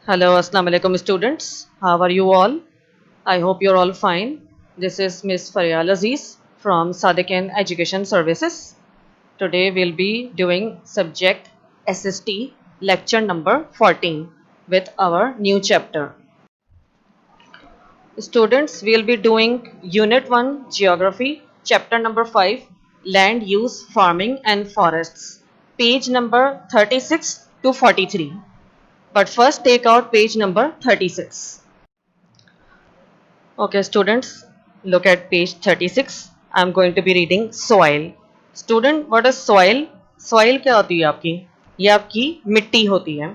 Hello, Assalamu alaikum students. How are you all? I hope you're all fine. This is Miss Faryal Aziz from Sadiqan Education Services. Today we'll be doing subject SST lecture number 14 with our new chapter. Students, we'll be doing Unit 1 Geography, chapter number 5 Land Use, Farming and Forests, page number 36 to 43. But first take out page number 36. Okay students, look at page 36. I am going to be reading soil. Student, what is soil? Soil क्या होती है आपकी? ये आपकी मिट्टी होती है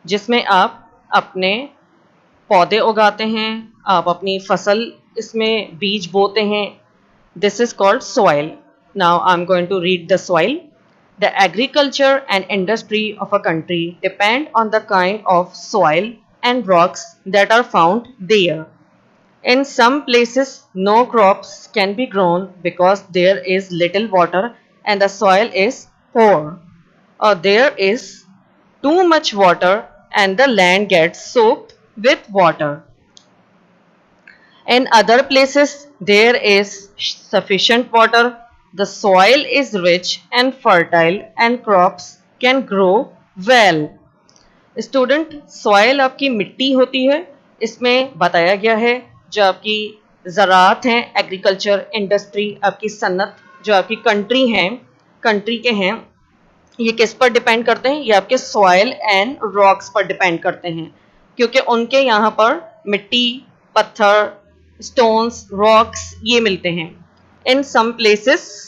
जिसमें आप अपने पौधे उगाते हैं, आप अपनी फसल इसमें बीज बोते हैं. This is called soil. Now I am going to read the soil. The agriculture and industry of a country depend on the kind of soil and rocks that are found there. In some places, no crops can be grown because there is little water and the soil is poor, or there is too much water and the land gets soaked with water. In other places, there is sufficient water, the soil is rich and fertile and crops can grow well. Student, soil आपकी मिट्टी होती है. इसमें बताया गया है जो आपकी ज़राअत हैं, एग्रीकल्चर, इंडस्ट्री, आपकी सन्नत, जो आपकी कंट्री हैं, कंट्री के हैं, ये किस पर डिपेंड करते हैं? ये आपके सॉइल एंड रॉक्स पर डिपेंड करते हैं, क्योंकि उनके यहाँ पर मिट्टी, पत्थर, स्टोन्स, रॉक्स ये मिलते हैं. In some places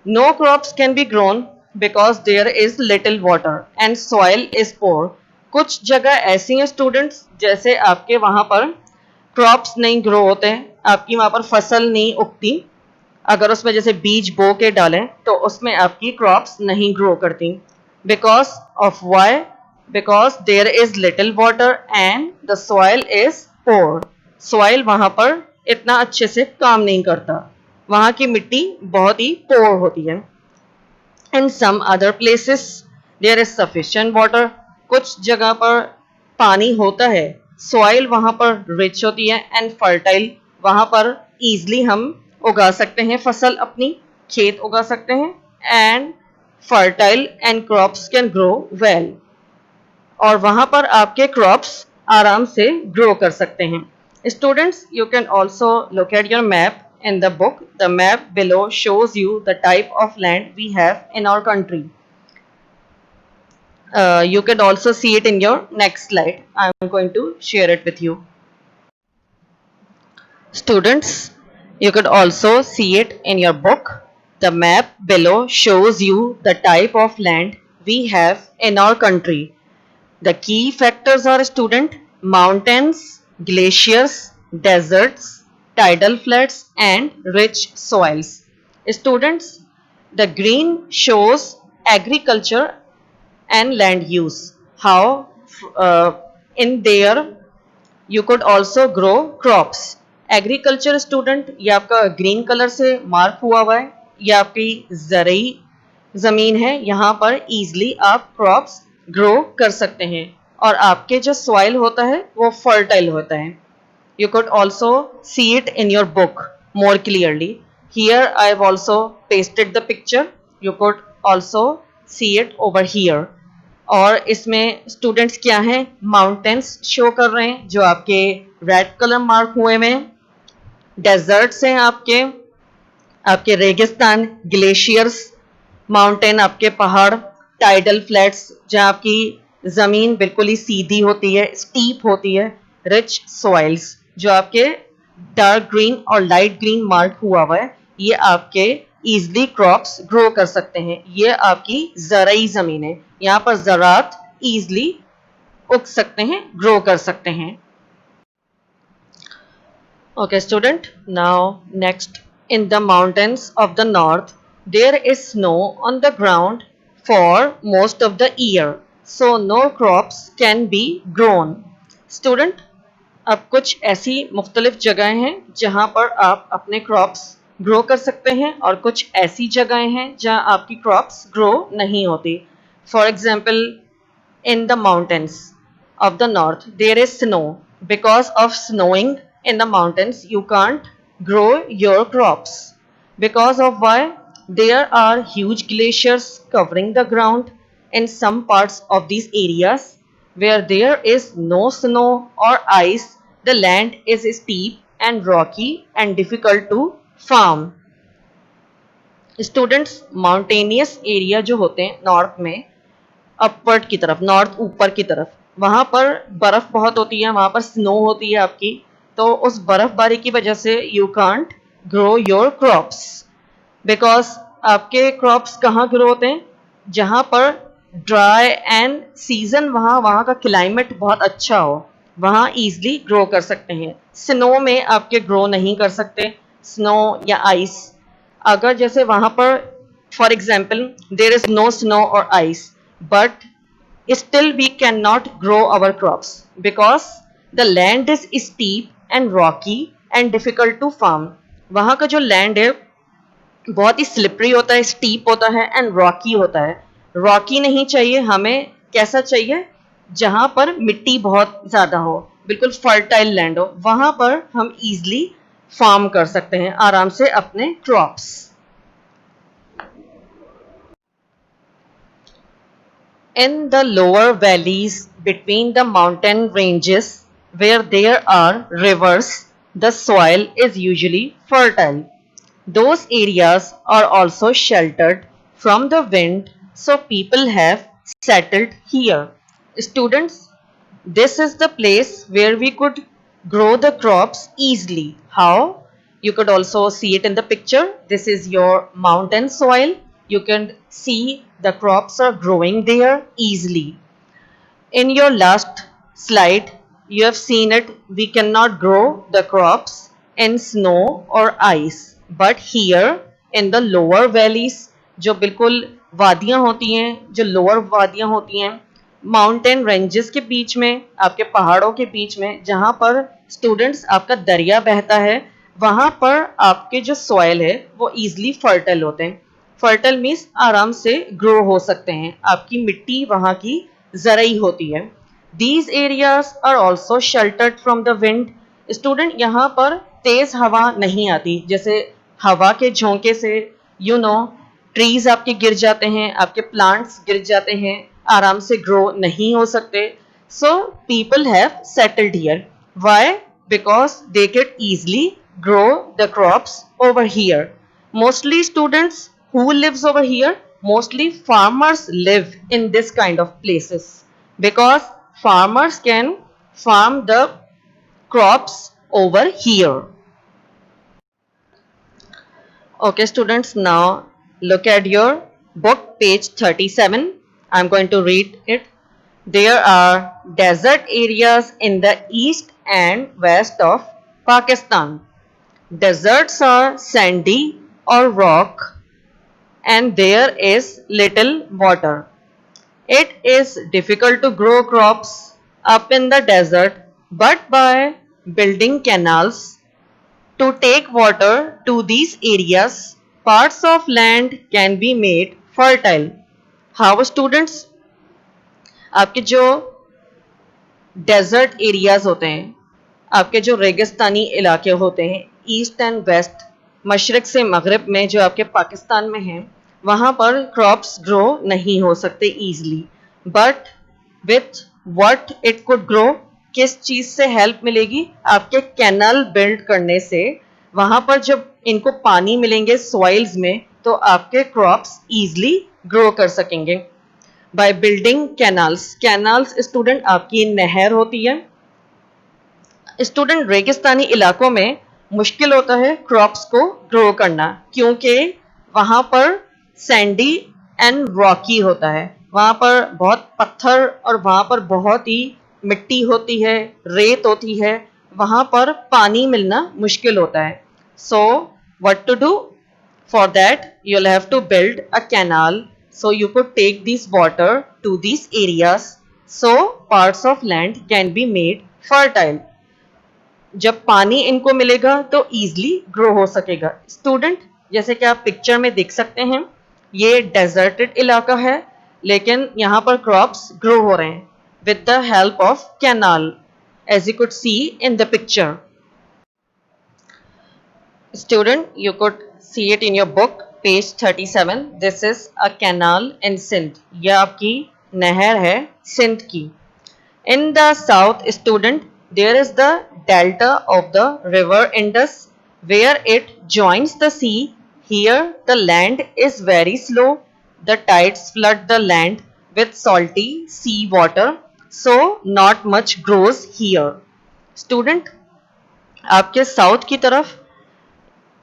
no crops can be grown because there is little water and soil is poor. कुछ जगह ऐसी हैं स्टूडेंट्स जैसे आपके वहाँ पर क्रॉप्स नहीं ग्रो होते हैं, आपकी वहाँ पर फसल नहीं उगती. अगर उसमें जैसे बीज बो के डालें तो उसमें आपकी क्रॉप्स नहीं ग्रो करती. Because of why? Because there is little water and the soil is poor. Soil वहाँ पर इतना अच्छे से काम नहीं करता, वहाँ की मिट्टी बहुत ही पोर होती है. In some other places there is sufficient water. कुछ जगह पर पानी होता है, सॉइल वहाँ पर रिच होती है एंड फर्टाइल, वहाँ पर ईजली हम उगा सकते हैं फसल, अपनी खेत उगा सकते हैं, and fertile and crops can grow well, और वहाँ पर आपके क्रॉप्स आराम से ग्रो कर सकते हैं. Students, you can also look at your map in the book. The map below shows you the type of land we have in our country. You can also see it in your next slide. I am going to share it with you. Students, you could also see it in your book. The map below shows you the type of land we have in our country. The key factors are, student, mountains, glaciers, deserts, tidal flats and rich soils. Students, the green shows agriculture and land use. How in there you could also grow crops. Agriculture student, ये आपका green colour से mark हुआ हुआ है, ये आपकी ज़रई ज़मीन है, यहाँ पर ईजिली आप क्रॉप्स ग्रो कर सकते हैं, और आपके जो सॉइल होता है वो फर्टाइल होता है. You could also see it in your book more clearly. Here I have also pasted the picture. You could also see it over here. और इसमें स्टूडेंट्स क्या हैं? माउंटेन्स शो कर रहे हैं जो आपके रेड कलर मार्क हुए में. डेजर्ट्स हैं आपके, आपके रेगिस्तान, ग्लेशियर्स, माउंटेन आपके पहाड़, टाइडल फ्लैट्स जहाँ आपकी ज़मीन बिल्कुल ही सीधी होती है, स्टीप होती है, रिच सॉइल्स जो आपके डार्क ग्रीन और लाइट ग्रीन मार्क हुआ हुआ है, ये आपके ईजिली क्रॉप्स ग्रो कर सकते हैं. ये आपकी ज़रई ज़मीन है, यहाँ पर ज़राअत ईजिली उग सकते हैं, ग्रो कर सकते हैं. Okay student, now next, in the mountains of the north there is snow on the ground for most of the year, so no crops can be grown. Student, अब कुछ ऐसी मुख्तलिफ जगहें हैं जहाँ पर आप अपने क्रॉप्स ग्रो कर सकते हैं, और कुछ ऐसी जगहें हैं जहाँ आपकी क्रॉप्स ग्रो नहीं होती. For example, in the mountains, of the north there is snow. Because of snowing in the mountains you can't grow your crops. Because of why? There are huge glaciers covering the ground in some parts of these areas. Where there is no snow or ice, the land is steep and rocky and difficult to farm. Students, mountainous area जो होते हैं north में, upward की तरफ, north ऊपर की तरफ, वहां पर बर्फ बहुत होती है, वहां पर स्नो होती है आपकी, तो उस बर्फबारी की वजह से you can't grow your crops. Because आपके क्रॉप्स कहाँ ग्रो होते हैं? जहां पर ड्राई एंड सीजन, वहां का क्लाइमेट बहुत अच्छा हो, वहां इजली ग्रो कर सकते हैं। स्नो में आपके ग्रो नहीं कर सकते, स्नो या आइस। अगर जैसे वहां पर for example there is no snow और ice, but still we cannot grow our crops because the land is steep and rocky and difficult to farm. वहाँ का जो लैंड है बहुत ही स्लिपरी होता है, स्टीप होता है एंड रॉकी होता है। रॉकी नहीं चाहिए हमें, कैसा चाहिए? जहाँ पर मिट्टी बहुत ज़्यादा हो, बिल्कुल फर्टाइल लैंड हो, वहाँ पर हम इजली फार्म कर सकते हैं आराम से अपने crops. In the lower valleys between the mountain ranges where there are rivers, the soil is usually fertile. Those areas are also sheltered from the wind, so people have settled here. Students, this is the place where we could grow the crops easily. How? You could also see it in the picture. This is your mountain soil. You can see the crops are growing there easily. In your last slide, you have seen it. We cannot grow the crops in snow or ice. But here in the lower valleys, जो बिल्कुल वादियाँ होती हैं, जो lower वादियाँ होती हैं, mountain ranges के बीच में, आपके पहाड़ों के बीच में, जहाँ पर स्टूडेंट्स आपका दरिया बहता है, वहाँ पर आपके जो सॉइल है वो ईजिली फर्टाइल होते हैं। फर्टाइल मीन्स आराम से ग्रो हो सकते हैं, आपकी मिट्टी वहाँ की ज़रई होती है। These areas are also sheltered from the wind. Student, यहाँ पर तेज हवा नहीं आती, जैसे हवा के झोंके से ट्रीज आपके गिर जाते हैं, आपके प्लांट्स गिर जाते हैं, आराम से ग्रो नहीं हो सकते। So people have settled here. Why? Because they can easily grow the crops over here. Mostly students who lives over here, mostly farmers live in this kind of places because farmers can farm the crops over here. Okay students, now look at your book, page 37. I'm going to read it. There are desert areas in the east and west of Pakistan. Deserts are sandy or rock and there is little water. It is difficult to grow crops up in the desert, but by building canals to take water to these areas, parts of land can be made fertile. How students? आपके जो desert areas होते हैं, आपके जो रेगिस्तानी इलाके होते हैं, ईस्ट एंड वेस्ट, मशरक से मगरब में जो आपके पाकिस्तान में हैं, वहाँ पर क्रॉप्स ग्रो नहीं हो सकते easily. But with what it could grow, किस चीज़ से हेल्प मिलेगी? आपके कैनल बिल्ड करने से। वहाँ पर जब इनको पानी मिलेंगे सॉइल्स में, तो आपके क्रॉप्स ईजिली ग्रो कर सकेंगे। By building canals, canals student आपकी नहर होती है। स्टूडेंट, रेगिस्तानी इलाकों में मुश्किल होता है क्रॉप्स को ग्रो करना, क्योंकि वहाँ पर सैंडी एंड रॉकी होता है, वहाँ पर बहुत पत्थर और वहाँ पर बहुत ही मिट्टी होती है, रेत होती है, वहाँ पर पानी मिलना मुश्किल होता है। So what to do? For that you will have to build a canal so you could take this water to these areas so parts of land can be made fertile. जब पानी इनको मिलेगा तो easily grow हो सकेगा। Student, जैसे कि आप पिक्चर में देख सकते हैं, ये डेजर्टेड इलाका है, लेकिन यहाँ पर क्रॉप्स ग्रो हो रहे हैं। with the help of canal, as you could see in the picture. Student, you could see it in your book, page 37. This is a canal in Sindh. यह आपकी नहर है सिंध की. In the south, student, there is the delta of the river Indus where it joins the sea. Here the land is very slow. The tides flood the land with salty sea water, so not much grows here. Student, आपके south की तरफ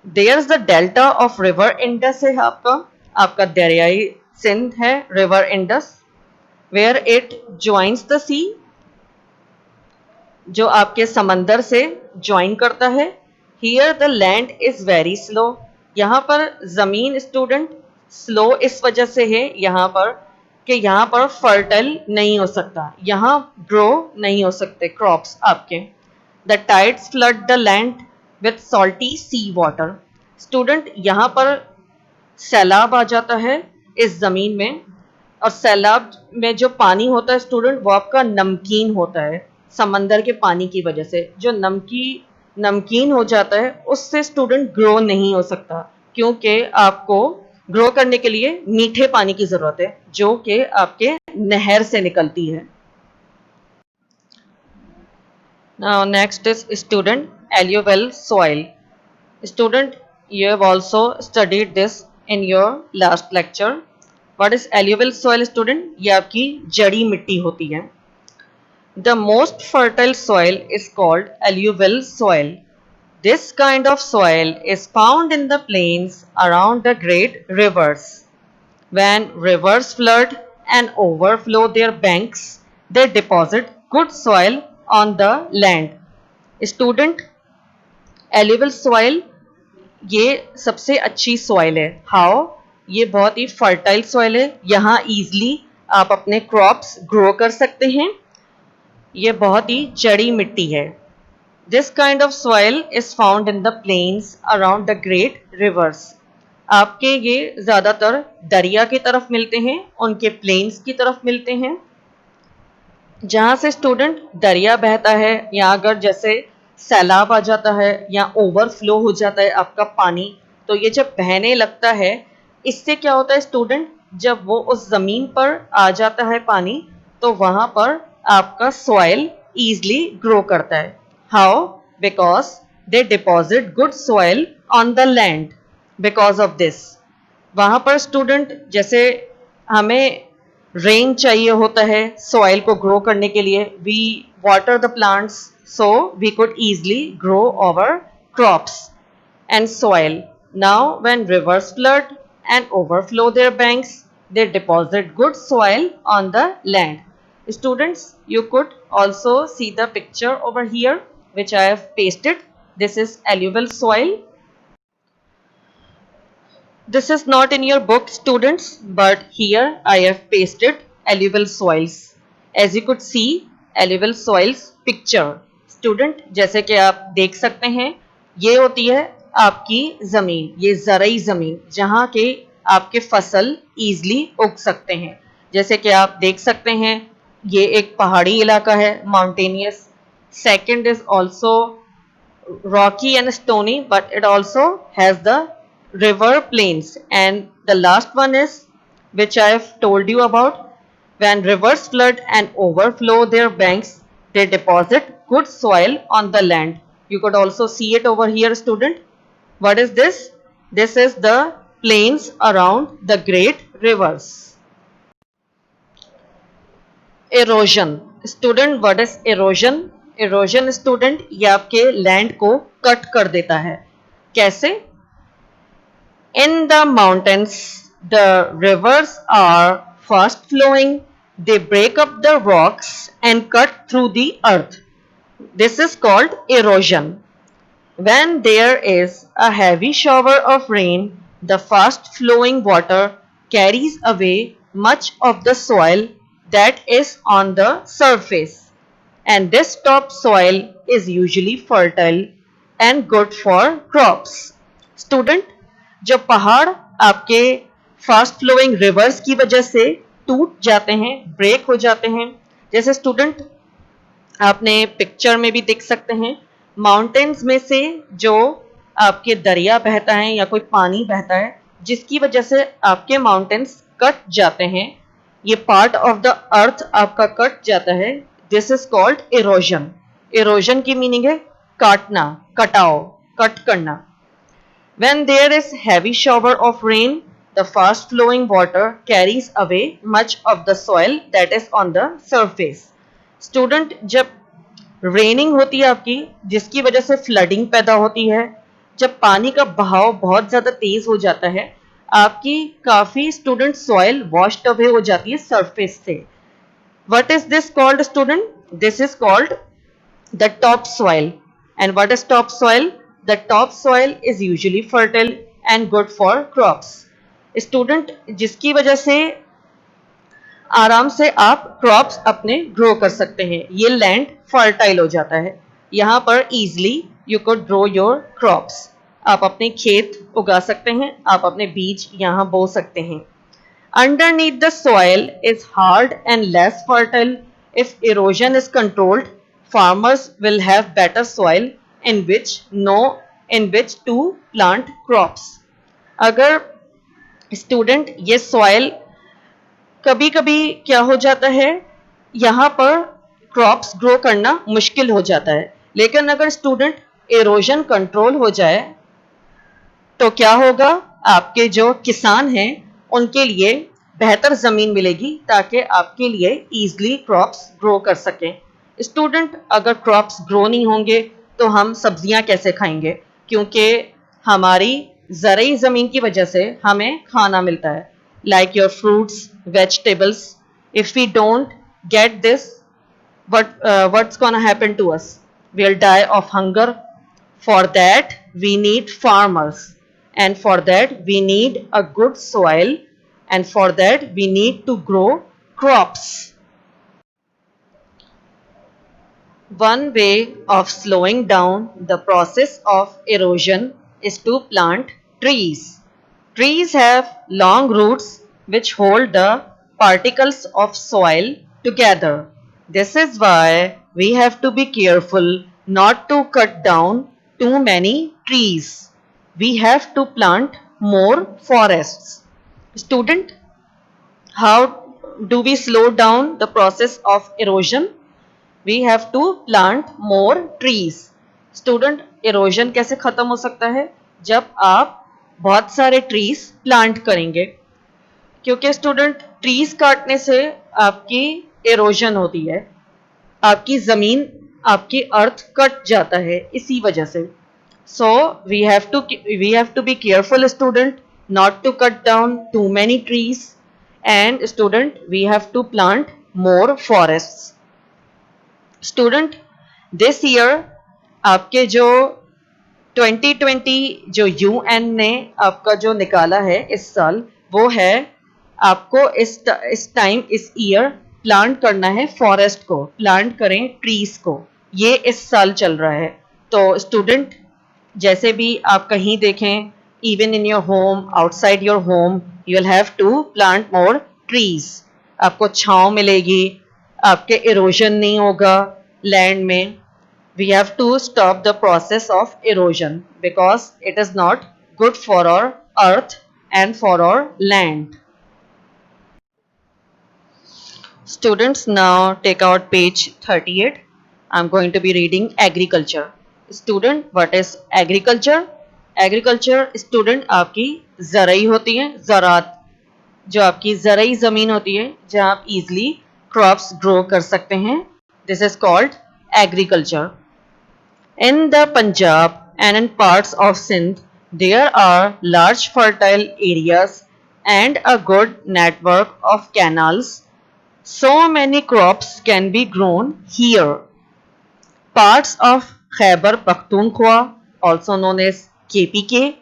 there's the delta of river Indus है आपका दरियाई सिंध है river Indus where it joins the sea, जो आपके समंदर से ज्वाइन करता है. Here the land is very slow. यहाँ पर जमीन स्टूडेंट स्लो इस वजह से है यहाँ पर कि यहाँ पर फर्टाइल नहीं हो सकता, यहाँ ग्रो नहीं हो सकते क्रॉप्स आपके. The tides flood the land with salty sea water. Student यहाँ पर सैलाब आ जाता है इस ज़मीन में, और सैलाब में जो पानी होता है स्टूडेंट वो आपका नमकीन होता है. समंदर के पानी की वजह से जो नमकीन हो जाता है उससे स्टूडेंट ग्रो नहीं हो सकता, क्योंकि आपको ग्रो करने के लिए मीठे पानी की ज़रूरत है जो कि आपके नहर से निकलती है. Now next is student alluvial soil. Student, you have also studied this in your last lecture. What is alluvial soil student? ये आपकी जड़ी मिट्टी होती है. The most fertile soil is called alluvial soil. This kind of soil is found in the plains around the great rivers. When rivers flood and overflow their banks, they deposit good soil on the land. Student, alluvial soil ये सबसे अच्छी soil है. How? ये बहुत ही fertile soil है, यहाँ easily आप अपने क्रॉप्स ग्रो कर सकते हैं. ये बहुत ही जड़ी मिट्टी है. This kind of soil is found in the plains around the great rivers. आपके ये ज़्यादातर दरिया की तरफ मिलते हैं, उनके प्लेन्स की तरफ मिलते हैं. जहाँ से स्टूडेंट दरिया बहता है या अगर जैसे सैलाब आ जाता है या ओवरफ्लो हो जाता है आपका पानी, तो ये जब बहने लगता है इससे क्या होता है स्टूडेंट, जब वो उस ज़मीन पर आ जाता है पानी तो वहाँ पर आपका सॉइल ईजली ग्रो करता है. How? Because they deposit good soil on the land. Because of this वहाँ पर स्टूडेंट जैसे हमें रेन चाहिए होता है सॉइल को ग्रो करने के लिए, we water the plants so we could easily grow our crops and soil. Now when rivers flood and overflow their banks, they deposit good soil on the land. Students, you could also see the picture over here which I have pasted. This is alluvial soil. This is not in your book students, but here I have pasted alluvial soils. As you could see alluvial soils picture. Student, जैसे कि आप देख सकते हैं ये होती है आपकी ज़मीन, ये ज़रई ज़मीन जहाँ के आपके फसल ईजली उग सकते हैं. जैसे कि आप देख सकते हैं ये एक पहाड़ी इलाका है, mountainous. Second is also Rocky and stony, but it also has the river plains. And the last one is which I have told you about. When rivers flood and overflow their banks, they deposit good soil on the land. You could also see it over here student. What is this? This is the plains around the great rivers. Erosion. Student, what is erosion? Erosion student ये आपके land को cut कर देता है. कैसे? In the mountains, the rivers are fast flowing. They break up the rocks and cut through the earth. This is called erosion. When there is a heavy shower of rain, the fast flowing water carries away much of the soil that is on the surface. And this top soil is usually fertile and good for crops. Student, जब पहाड़ आपके fast flowing rivers की वजह से टूट जाते हैं, break हो जाते हैं, जैसे स्टूडेंट आपने पिक्चर में भी देख सकते हैं, माउंटेन्स में से जो आपके दरिया बहता है या कोई पानी बहता है, जिसकी वजह से आपके माउंटेन्स कट जाते हैं, ये पार्ट ऑफ द अर्थ आपका कट जाता है, this is called erosion. Erosion की मीनिंग है काटना, कटाव, कट करना। When there is heavy shower of rain, the fast flowing water carries away much of the soil that is on the surface. Student जब raining होती है आपकी, जिसकी वजह से फ्लडिंग पैदा होती है, जब पानी का बहाव बहुत ज़्यादा तेज हो जाता है, आपकी काफ़ी स्टूडेंट सॉइल वॉश्ड अवे हो जाती है सरफेस से। What is this called, student? This is called the topsoil. And what is topsoil? The topsoil is usually fertile and good for crops. Student, जिसकी वजह से आराम से आप क्रॉप्स अपने ग्रो कर सकते हैं, ये लैंड फर्टाइल हो जाता है। यहाँ पर easily you could grow your crops, आप अपने खेत उगा सकते हैं, आप अपने बीज यहाँ बो सकते हैं। Underneath the soil is hard and less fertile. If erosion is controlled, farmers will have better soil in which to plant crops. अगर स्टूडेंट ये सॉइल कभी कभी क्या हो जाता है, यहाँ पर क्रॉप्स ग्रो करना मुश्किल हो जाता है, लेकिन अगर स्टूडेंट इरोजन कंट्रोल हो जाए तो क्या होगा, आपके जो किसान हैं उनके लिए बेहतर ज़मीन मिलेगी ताकि आपके लिए ईजिली क्रॉप्स ग्रो कर सकें। स्टूडेंट, अगर क्रॉप्स ग्रो नहीं होंगे तो हम सब्जियां कैसे खाएंगे, क्योंकि हमारी ज़रूरी ज़मीन की वजह से हमें खाना मिलता है, like your fruits, vegetables. If we don't get this, what's gonna happen to us? We'll die of hunger. For that we need farmers, and for that we need a good soil, and for that we need to grow crops. One way of slowing down the process of erosion is to plant trees. Trees have long roots which hold the particles of soil together. This is why we have to be careful not to cut down too many trees. We have to plant more forests. Student, how do we slow down the process of erosion? We have to plant more trees. Student, erosion कैसे खत्म हो सकता है? जब आप बहुत सारे trees plant करेंगे, क्योंकि स्टूडेंट ट्रीज काटने से आपकी erosion होती है, आपकी ज़मीन, आपकी अर्थ कट जाता है इसी वजह से। So we have to be careful, student, not to cut down too many trees, and student, we have to plant more forests. Student, this year आपके जो 2020 जो UN ने आपका जो निकाला है इस साल, वो है आपको इस टाइम, इस ईयर प्लांट करना है फॉरेस्ट को, प्लांट करें ट्रीज को, ये इस साल चल रहा है। तो स्टूडेंट, जैसे भी आप कहीं देखें, even in your home, outside your home, you will have to plant more trees. आपको छांव मिलेगी, आपके इरोजन नहीं होगा लैंड में। We have to stop the process of erosion because it is not good for our earth and for our land. Students, now take out page 38. I'm going to be reading agriculture. Student, what is agriculture? Agriculture, student, आपकी ज़राई होती है, ज़रात, जो आपकी ज़राई ज़मीन होती है जहाँ आप easily crops grow कर सकते हैं, this is called agriculture. In the Punjab and in parts of Sindh, there are large fertile areas and a good network of canals. So many crops can be grown here. Parts of Khyber Pakhtunkhwa, also known as KPK,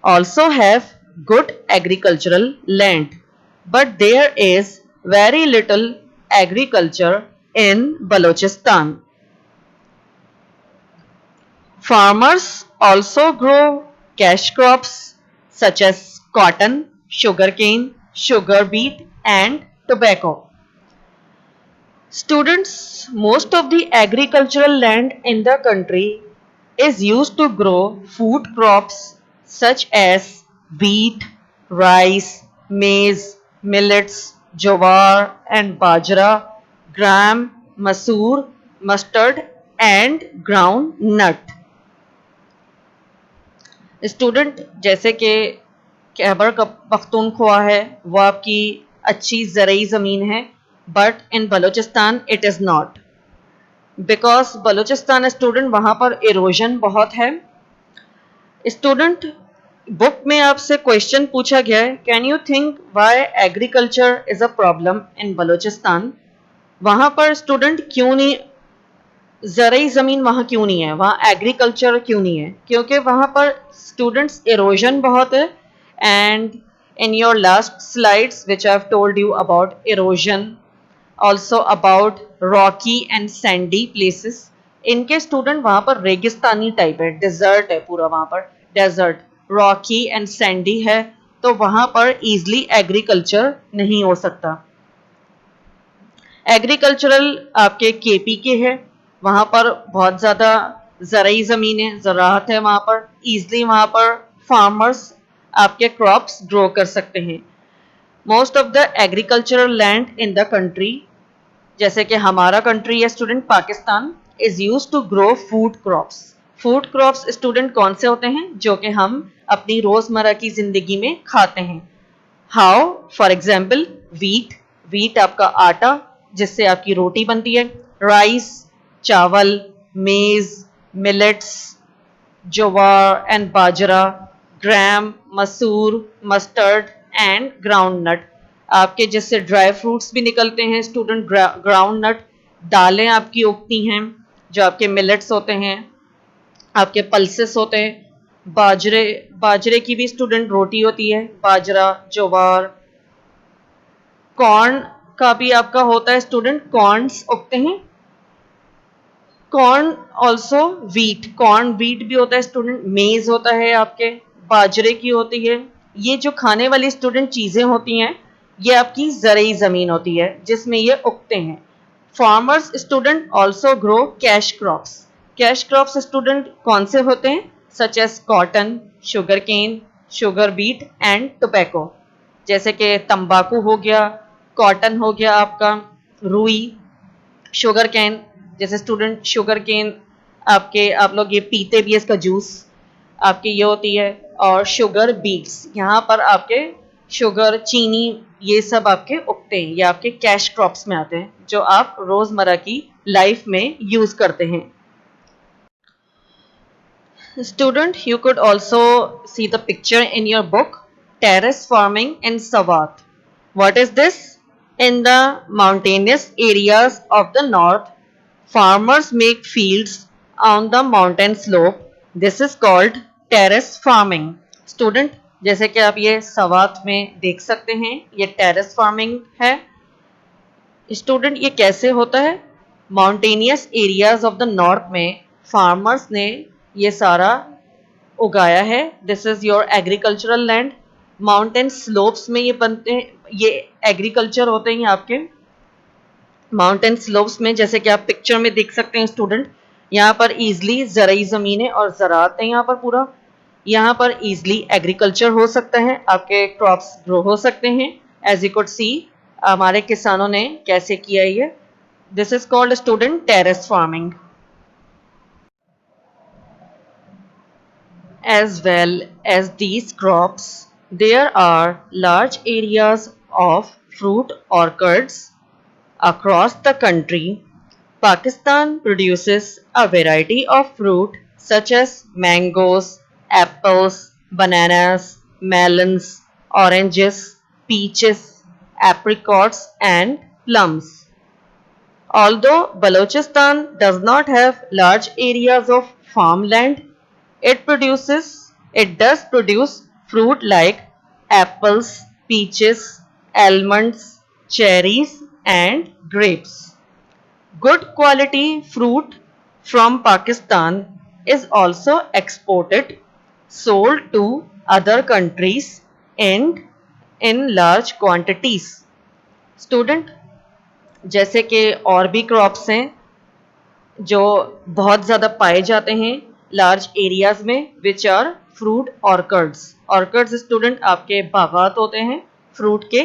also have good agricultural land, but there is very little agriculture in Balochistan. Farmers also grow cash crops such as cotton, sugarcane, sugar beet, and tobacco. Students, most of the agricultural land in the country is used to grow food crops such as wheat, rice, maize, millets, jowar and bajra, gram, masoor, mustard and ground nut. Student जैसे कि खैबर पख्तूनख्वा है वो आपकी अच्छी ज़रई ज़मीन है but in Balochistan it is not because Balochistan student वहाँ पर इरोजन बहुत है स्टूडेंट बुक में आपसे क्वेश्चन पूछा गया है can you think Y agriculture is a problem in Balochistan वहाँ पर स्टूडेंट क्यों नहीं ज़रई ज़मीन वहाँ क्यों नहीं है वहाँ एग्रीकल्चर क्यों नहीं है क्योंकि वहाँ पर स्टूडेंट्स इरोजन बहुत है and in your last slides which I have told you about erosion also about rocky and sandy places इनके स्टूडेंट वहाँ पर रेगिस्तानी टाइप है डेजर्ट है पूरा वहाँ पर डेजर्ट रॉकी एंड सैंडी है तो वहाँ पर ईजिली एग्रीकल्चर नहीं हो सकता एग्रीकल्चरल आपके केपी के है वहाँ पर बहुत ज़्यादा ज़रई ज़मीन है ज़राअत है वहाँ पर ईजिली वहाँ पर फार्मर्स आपके क्रॉप्स ग्रो कर सकते हैं most of the agricultural land in the country जैसे कि हमारा कंट्री है student Pakistan is use to grow food crops student कौन से होते हैं जो कि हम अपनी रोज़मर्रा की ज़िंदगी में खाते हैं हाउ फॉर एग्जाम्पल वीट आपका आटा जिससे आपकी रोटी बनती है राइस चावल मेज मिलेट्स जवार एंड बाजरा ग्राम मसूर मस्टर्ड एंड ग्राउंड नट आपके जिससे ड्राई फ्रूट्स भी निकलते हैं स्टूडेंट ग्राउंड नट दालें आपकी उगती हैं जो आपके मिलेट्स होते हैं आपके पल्सेस होते हैं बाजरे की भी स्टूडेंट रोटी होती है बाजरा जवार कॉर्न का भी आपका होता है स्टूडेंट कॉर्न्स उगते हैं कॉर्न ऑल्सो कॉर्न वीट भी होता है स्टूडेंट मेज होता है आपके बाजरे की होती है ये जो खाने वाली स्टूडेंट चीज़ें होती हैं ये आपकी ज़रई ज़मीन होती है जिसमें ये उगते हैं farmers student also grow cash crops student कौन से होते हैं such as cotton sugar cane sugar beet and tobacco जैसे कि तंबाकू हो गया कॉटन हो गया आपका रुई शुगर कैन जैसे स्टूडेंट शुगर केन आप लोग ये पीते भी है इसका जूस आपकी ये होती है और शुगर बीट्स यहाँ पर आपके शुगर चीनी ये सब आपके उगते हैं ये आपके कैश क्रॉप्स में आते हैं जो आप रोज़मर्रा की लाइफ में यूज़ करते हैं student you could also see the picture in your book terrace farming in Swat what is this in the mountainous areas of the north farmers make fields on the mountain slope this is called terrace farming student जैसे कि आप ये सवात में देख सकते हैं ये terrace farming है स्टूडेंट ये कैसे होता है mountainous areas of the north में फार्मर्स ने ये सारा उगाया है this is your agricultural land mountain slopes में ये बनते हैं ये एग्रीकल्चर होते हैं आपके माउंटेन स्लोप्स में जैसे कि आप पिक्चर में देख सकते हैं स्टूडेंट यहाँ पर ईजिली ज़रई ज़मीन है और ज़राअत है यहाँ पर पूरा यहाँ पर ईजिली एग्रीकल्चर हो सकता है आपके क्रॉप्स ग्रो हो सकते हैं एज यू कुड सी हमारे किसानों ने कैसे किया ये this is called student terrace farming as well as these crops there are large areas of fruit orchards across the country. Pakistan produces a variety of fruit such as mangoes, apples, bananas, melons, oranges, peaches, apricots and plums. Although Balochistan does not have large areas of farmland, it does produce fruit like apples, peaches, almonds, cherries and grapes. Good quality fruit from Pakistan is also exported, sold to other countries and in large quantities. Student, जैसे कि और भी crops हैं जो बहुत ज़्यादा पाए जाते हैं लार्ज एरियाज में, विच आर फ्रूट ऑर्कर्ड्स। ऑर्कर्ड्स स्टूडेंट आपके बागात होते हैं फ्रूट के।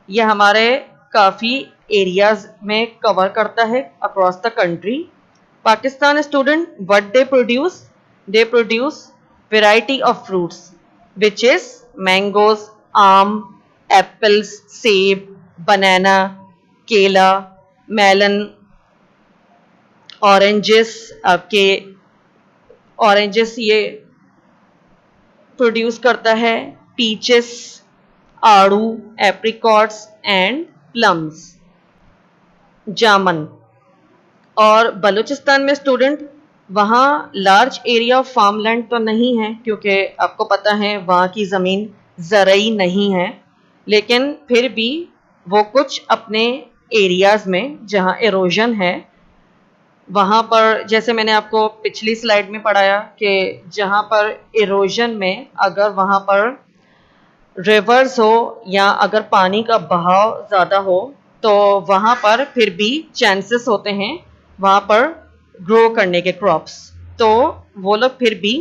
ये हमारे काफ़ी एरियाज में कवर करता है across the country. Pakistan student what they produce variety of fruits which is mangoes, आम, एप्पल्स, सेब, बनाना, केला, मेलन, ऑरेंजेस। आपके ऑरेंजेस ये प्रोड्यूस करता है, पीचेस, आड़ू, एप्रिकॉट्स एंड प्लम्स, जामन। और बलूचिस्तान में स्टूडेंट वहाँ large area of farm land तो नहीं है क्योंकि आपको पता है वहाँ की ज़मीन ज़रई नहीं है, लेकिन फिर भी वो कुछ अपने एरियाज़ में जहाँ एरोजन है वहाँ पर, जैसे मैंने आपको पिछली स्लाइड में पढ़ाया कि जहाँ पर इरोजन में अगर वहाँ पर रिवर्स हो या अगर पानी का बहाव ज़्यादा हो तो वहाँ पर फिर भी चांसेस होते हैं वहाँ पर ग्रो करने के क्रॉप्स। तो वो लोग फिर भी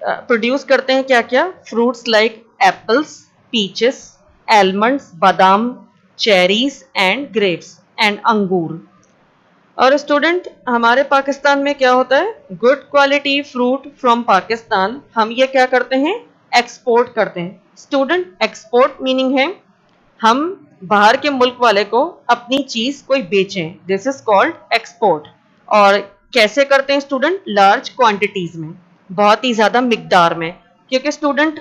प्रोड्यूस करते हैं क्या क्या, fruits like apples, peaches, almonds, बादाम, चेरीज एंड ग्रेप्स एंड अंगूर। और स्टूडेंट हमारे पाकिस्तान में क्या होता है, good quality fruit from Pakistan हम ये क्या करते हैं, एक्सपोर्ट करते हैं। स्टूडेंट एक्सपोर्ट मीनिंग है हम बाहर के मुल्क वाले को अपनी चीज कोई बेचें, दिस इज कॉल्ड एक्सपोर्ट। और कैसे करते हैं स्टूडेंट, लार्ज क्वांटिटीज में, बहुत ही ज्यादा मिकदार में। क्योंकि स्टूडेंट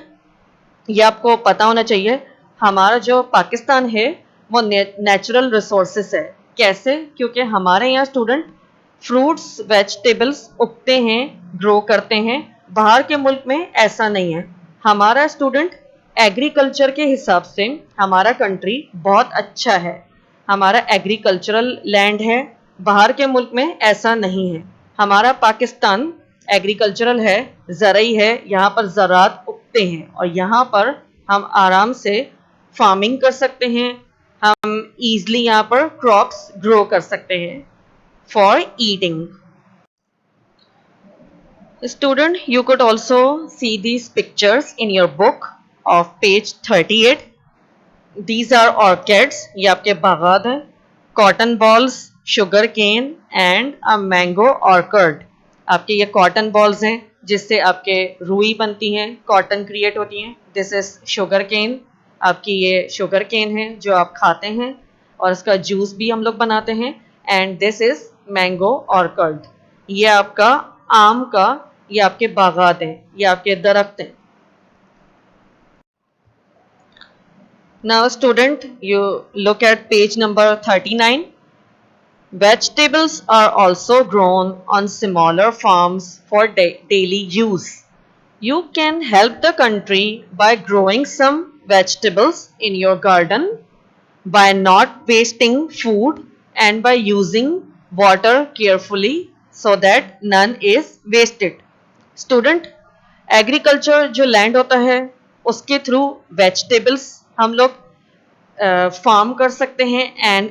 ये आपको पता होना चाहिए हमारा जो पाकिस्तान है वो नेचुरल रिसोर्सेस है। कैसे, क्योंकि हमारे यहाँ स्टूडेंट फ्रूट्स वेजिटेबल्स उगते हैं, ग्रो करते हैं। बाहर के मुल्क में ऐसा नहीं है। हमारा स्टूडेंट एग्रीकल्चर के हिसाब से हमारा कंट्री बहुत अच्छा है, हमारा एग्रीकल्चरल लैंड है। बाहर के मुल्क में ऐसा नहीं है। हमारा पाकिस्तान एग्रीकल्चरल है, ज़रई है, यहाँ पर ज़रात उगते हैं और यहाँ पर हम आराम से फार्मिंग कर सकते हैं। हम ईजली यहाँ पर क्रॉप्स ग्रो कर सकते हैं for eating. Student, you could also see these pictures in your book of page 38. These are orchids, ये आपके बागात हैं, cotton balls, sugar cane and a mango orchard. आपके ये कॉटन बॉल्स हैं जिससे आपके रुई बनती हैं, कॉटन क्रिएट होती हैं। दिस इज शुगर केन, आपकी ये शुगर केन है जो आप खाते हैं और इसका जूस भी हम लोग बनाते हैं। And this is mango orchid, ये आपका आम का, ये आपके बागात हैं, ये आपके दरख्त हैं। Now student, you look at page number 39. Vegetables are also grown on smaller farms for daily use. You can help the country by growing some vegetables in your garden, by not wasting food and by using water carefully so that none is wasted. Student, agriculture जो land होता है उसके through vegetables हम लोग farm कर सकते हैं and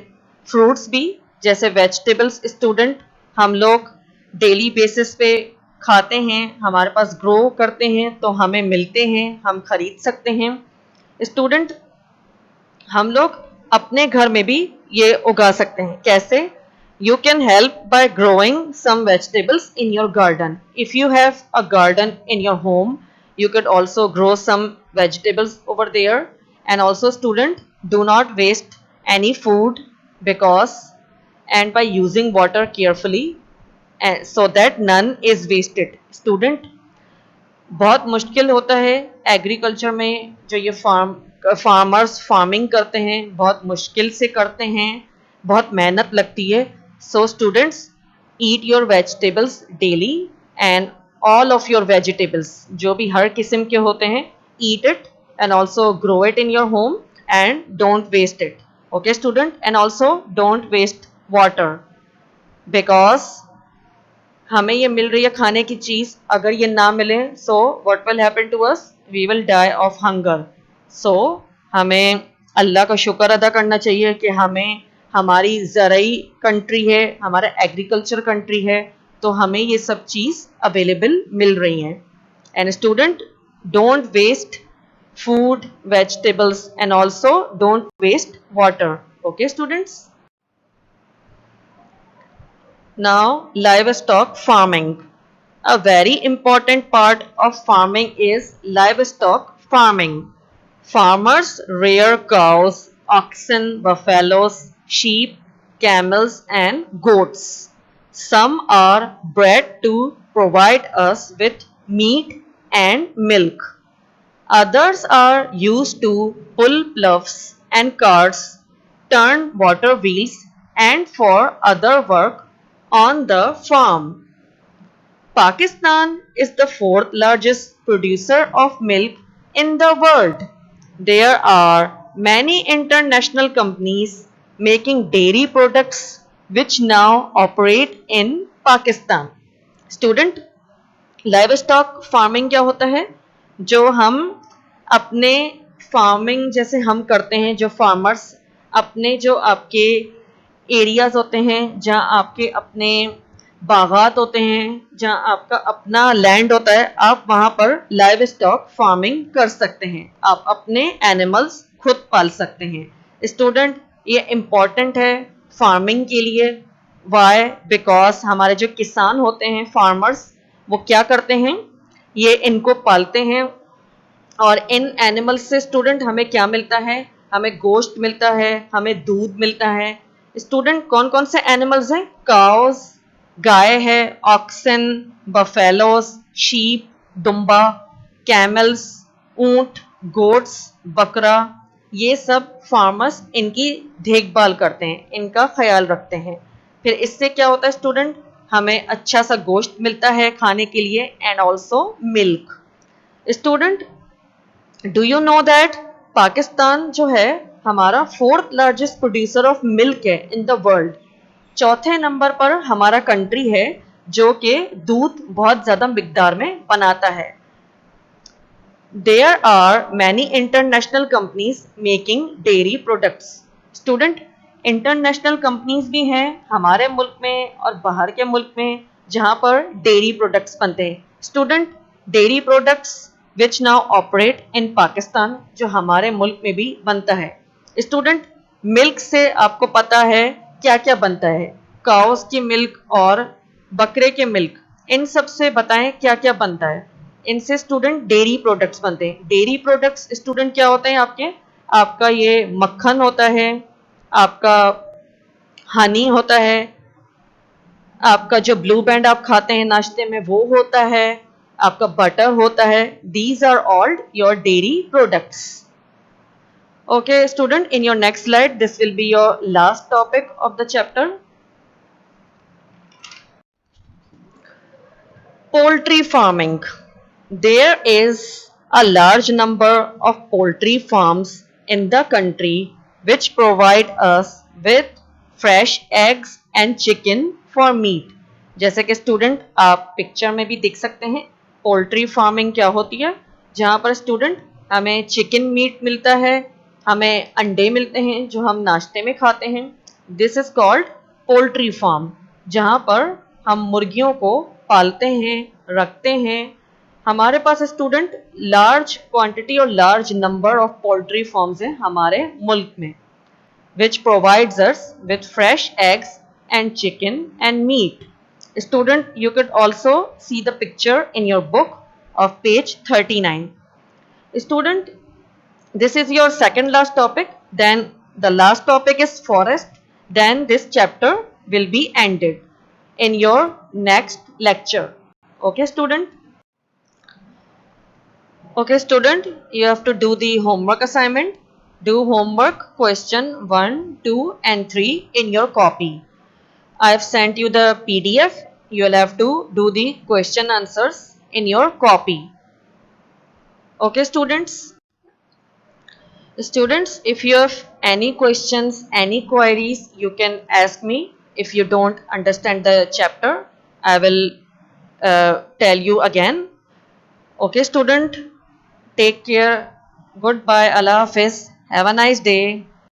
fruits भी। जैसे वेजिटेबल्स स्टूडेंट हम लोग डेली बेसिस पे खाते हैं, हमारे पास ग्रो करते हैं तो हमें मिलते हैं, हम खरीद सकते हैं। स्टूडेंट हम लोग अपने घर में भी ये उगा सकते हैं। कैसे, you can help by growing some vegetables in your garden. If you have a garden in your home, you could also grow some vegetables over there. And also student, do not waste any food because, and by using water carefully so that none is wasted. Student बहुत मुश्किल होता है agriculture में, जो ये farmers farming करते हैं बहुत मुश्किल से करते हैं, बहुत मेहनत लगती है। So students, eat your vegetables daily and all of your vegetables, जो भी हर किस्म के होते हैं, eat it and also grow it in your home and don't waste it. Okay student, and also don't waste water because हमें ये मिल रही है खाने की चीज, अगर ये ना मिले so what will happen to us, we will die of hunger. So हमें अल्लाह का शुक्र अदा करना चाहिए कि हमें हमारी ज़राई कंट्री है, हमारा एग्रीकल्चर कंट्री है, तो हमें ये सब चीज़ अवेलेबल मिल रही हैं. And student, don't waste food, vegetables, and also don't waste water. Okay, students? Now, livestock farming. A very important part of farming is livestock farming. Farmers rear cows, oxen, buffaloes, sheep, camels, and goats. Some are bred to provide us with meat and milk. Others are used to pull ploughs and carts, turn water wheels, and for other work on the farm. Pakistan is the fourth largest producer of milk in the world. There are many international companies making dairy products which now operate in Pakistan. Student, live stock farming क्या होता है? जो हम अपने farming जैसे हम करते हैं, जो फार्मर्स अपने जो आपके एरियाज होते हैं, जहाँ आपके अपने बागात होते हैं, जहाँ आपका अपना लैंड होता है, आप वहाँ पर लाइव स्टॉक फार्मिंग कर सकते हैं. आप अपने एनिमल्स खुद पाल सकते हैं. स्टूडेंट, ये इम्पॉर्टेंट है फार्मिंग के लिए. वाई? बिकॉज हमारे जो किसान होते हैं, फार्मर्स, वो क्या करते हैं? ये इनको पालते हैं और इन एनिमल्स से स्टूडेंट हमें क्या मिलता है? हमें गोश्त मिलता है, हमें दूध मिलता है. स्टूडेंट, कौन कौन से एनिमल्स हैं? काउस, गाय है, ऑक्सन, बफेलोस, शीप, दुम्बा, कैमल्स, ऊंट, गोट्स, बकरा, ये सब फार्मर्स इनकी देखभाल करते हैं, इनका ख्याल रखते हैं. फिर इससे क्या होता है स्टूडेंट? हमें अच्छा सा गोश्त मिलता है खाने के लिए and also milk. Student, do you know that Pakistan जो है हमारा fourth largest producer of milk है इन द वर्ल्ड. चौथे नंबर पर हमारा कंट्री है जो कि दूध बहुत ज़्यादा मिकदार में बनाता है. There are many international companies making dairy products. Student, international companies भी हैं हमारे मुल्क में और बाहर के मुल्क में जहाँ पर डेयरी प्रोडक्ट्स बनते हैं. Student, dairy products which now operate in Pakistan, जो हमारे मुल्क में भी बनता है. स्टूडेंट, मिल्क से आपको पता है क्या क्या बनता है? काउस की मिल्क और बकरे के मिल्क, इन सब से बताएं क्या क्या बनता है? इनसे स्टूडेंट डेयरी प्रोडक्ट्स बनते हैं. डेयरी प्रोडक्ट्स स्टूडेंट क्या होते हैं आपके? आपका ये मक्खन होता है, आपका हनी होता है, आपका जो ब्लू बैंड आप खाते हैं नाश्ते में वो होता है, आपका बटर होता है. These are all your dairy products. Okay, student, in your next slide, this will be your last topic of the chapter. Poultry farming. There is a large number of poultry farms in the country which provide us with fresh eggs and chicken for meat. जैसे कि student आप picture में भी देख सकते हैं poultry farming क्या होती है, जहाँ पर स्टूडेंट हमें चिकन मीट मिलता है, हमें अंडे मिलते हैं जो हम नाश्ते में खाते हैं. This is called poultry farm, जहाँ पर हम मुर्गियों को पालते हैं, रखते हैं. हमारे पास स्टूडेंट लार्ज क्वांटिटी और large number of poultry farms हैं हमारे मुल्क में, which provides us with fresh eggs and chicken and meat. Student, you could also see the picture in your book of page 39. Student, this is your second last topic. Then the last topic is forest. Then this chapter will be ended in your next lecture. Okay, student? Okay, student, you have to do the homework assignment. Do homework question 1, 2 and 3 in your copy. I have sent you the PDF. You will have to do the question answers in your copy. Okay, students? Students, if you have any questions, any queries, you can ask me. If you don't understand the chapter, I will tell you again. Okay, student, take care. Goodbye. Allah Hafiz. Have a nice day.